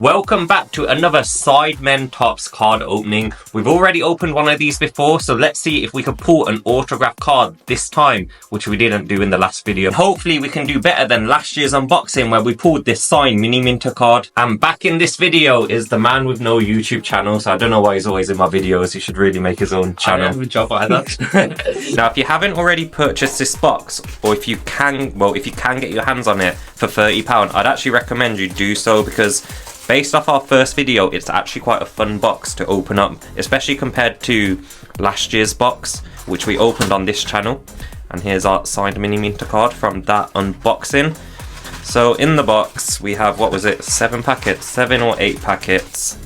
Welcome back to another Sidemen Topps card opening. We've already opened one of these before, so let's see if we can pull an autograph card this time, which we didn't do in the last video. Hopefully we can do better than last year's unboxing where we pulled this signed mini minter card. And back in this video is the man with no YouTube channel, so I don't know why he's always in my videos. He should really make his own channel. I don't have a job either. Now, if you haven't already purchased this box, or if you can get your hands on it for £30, I'd actually recommend you do so, because based off our first video, it's actually quite a fun box to open up, especially compared to last year's box, which we opened on this channel. And here's our signed mini minter card from that unboxing. So in the box, we have, what was it, 7 or 8 packets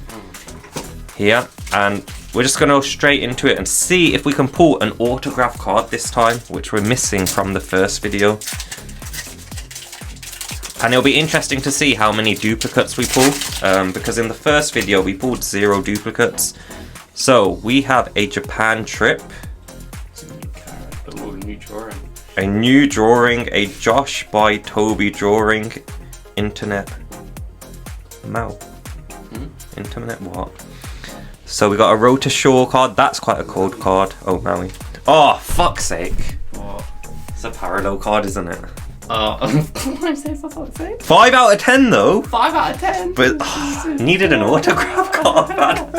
here. And we're just going to go straight into it and see if we can pull an autograph card this time, which we're missing from the first video. And it'll be interesting to see how many duplicates we pull, because in the first video we pulled 0 duplicates. So we have a Japan trip, a new drawing, a Josh by Toby drawing, internet internet what? So we got a Road to Shore card. That's quite a cold card. Oh, Maui. Oh, fuck's sake. What? It's a parallel card, isn't it? Why say for fuck's sake? 5 out of 10 though. 5 out of 10. But needed an autograph card, man.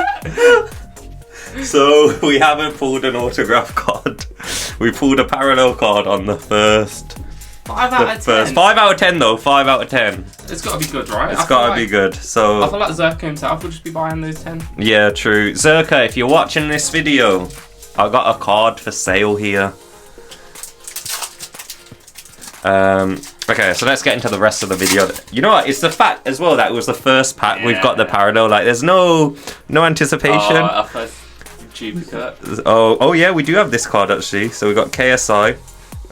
So we haven't pulled an autograph card. We pulled a parallel card on the first. 5 out of 10. 5 out of 10 though. 5 out of 10. It's got to be good, right? It's got to be good. So I feel like Zerka himself will just be buying those 10. Yeah, true. Zerka, if you're watching this video, I got a card for sale here. Okay, so let's get into the rest of the video. You know what? It's the fact as well that it was the first pack. We've got the parallel. Like, there's no anticipation. Our first duplicate. Oh yeah, we do have this card actually. So we got KSI,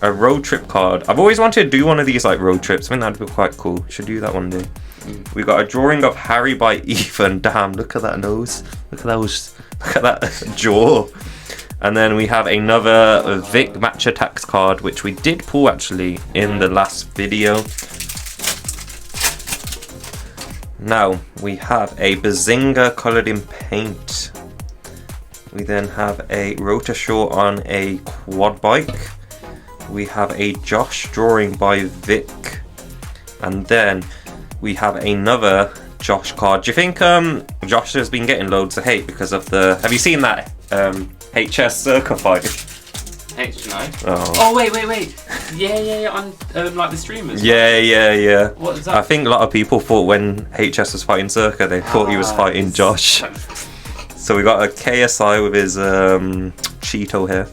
a road trip card. I've always wanted to do one of these like road trips. I think that'd be quite cool. Should do that one day. We got a drawing of Harry by Ethan. Damn, look at that nose. Look at that jaw. And then we have another Vic Match Attacks card, which we did pull actually in the last video. Now we have a Bazinga coloured in paint. We then have a Rotashore on a quad bike. We have a Josh drawing by Vic. And then we have another Josh card. Do you think Josh has been getting loads of hate because of the... Have you seen that HS Circa fight? No. Oh wait. Yeah, on like the streamers. Yeah. What is that? I think a lot of people thought when HS was fighting Circa, they thought he was fighting Josh. So we got a KSI with his Cheeto here.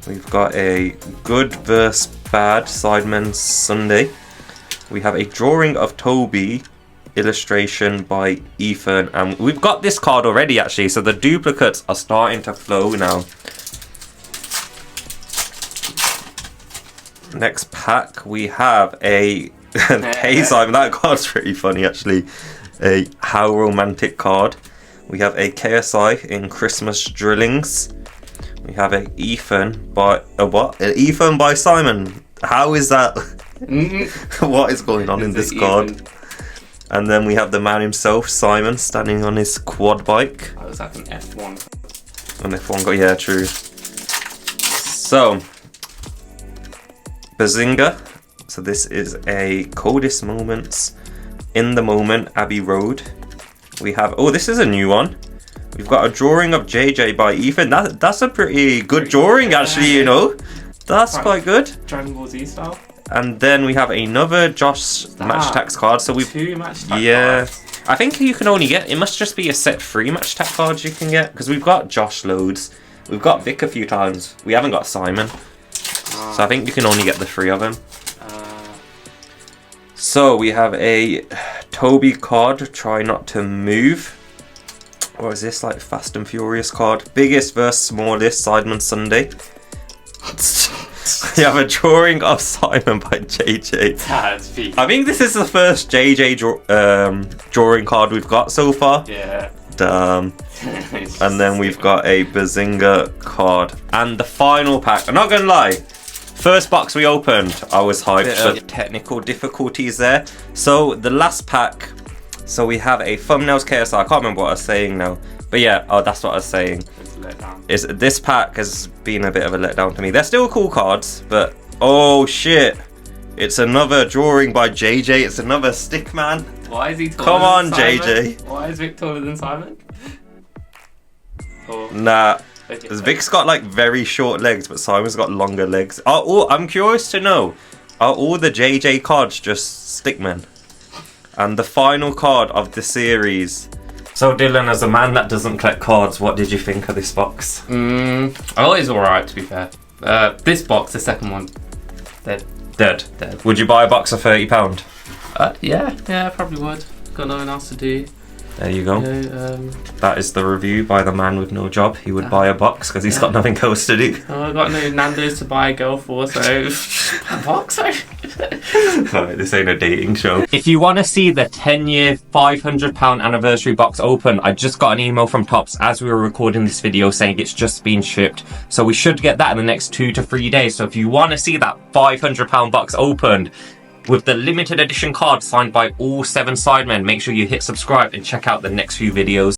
We've got a good versus bad Sidemen Sunday. We have a drawing of Toby, illustration by Ethan, and we've got this card already actually, so the duplicates are starting to flow now. Next pack we have a Hey Simon, that card's pretty funny actually. A How Romantic card. We have a KSI in Christmas Drillings. We have a Ethan by Ethan by Simon. How is that? What is going on in this card? And then we have the man himself, Simon, standing on his quad bike. Oh, was that an F1? An F1 got, yeah, true. So, Bazinga. So this is a Coldest Moments in the Moment, Abbey Road. We have, oh, this is a new one. We've got a drawing of JJ by Ethan. That's a pretty good drawing, actually, you know. That's quite good. Dragon Ball Z style. And then we have another Josh Match Attacks card. So we've 2 Match Attack cards. I think you can only get, it must just be a set 3 Match Attack cards you can get, because we've got Josh loads. We've got Vic a few times. We haven't got Simon. So I think you can only get the 3 of them. So we have a Toby card, Try Not to Move. Or is this like Fast and Furious card? Biggest versus smallest, Sidemen Sunday. We have a drawing of Simon by JJ. I think this is the first JJ drawing card we've got so far. Yeah. Damn. And then we've got a Bazinga card. And the final pack, I'm not gonna lie, first box we opened, I was hyped. But technical difficulties there. So the last pack So we have a thumbnails KSR. I can't remember what I was saying now. But yeah, oh, that's what I was saying. It's a letdown. This pack has been a bit of a letdown to me. They're still cool cards, but oh shit. It's another drawing by JJ. It's another Stickman. Why is he taller Come on, than Simon? JJ. Why is Vic taller than Simon? Or, Nah. okay, Vic's got like very short legs, but Simon's got longer legs. I'm curious to know, are all the JJ cards just Stickmen? And the final card of the series. So Dylan, as a man that doesn't collect cards, what did you think of this box? I thought it was alright, to be fair. This box, the second one, Dead. dead. Would you buy a box for £30? Yeah, I probably would. Got nothing else to do. There you go. You know, That is the review by the man with no job. He would buy a box because he's got nothing else to do. I've got no Nando's to buy a girl for, so a box. Alright, this ain't a dating show. If you want to see the 10-year £500 anniversary box open, I just got an email from Topps as we were recording this video saying it's just been shipped. So we should get that in the next 2 to 3 days. So if you want to see that £500 box opened with the limited edition card signed by all 7 Sidemen, make sure you hit subscribe and check out the next few videos.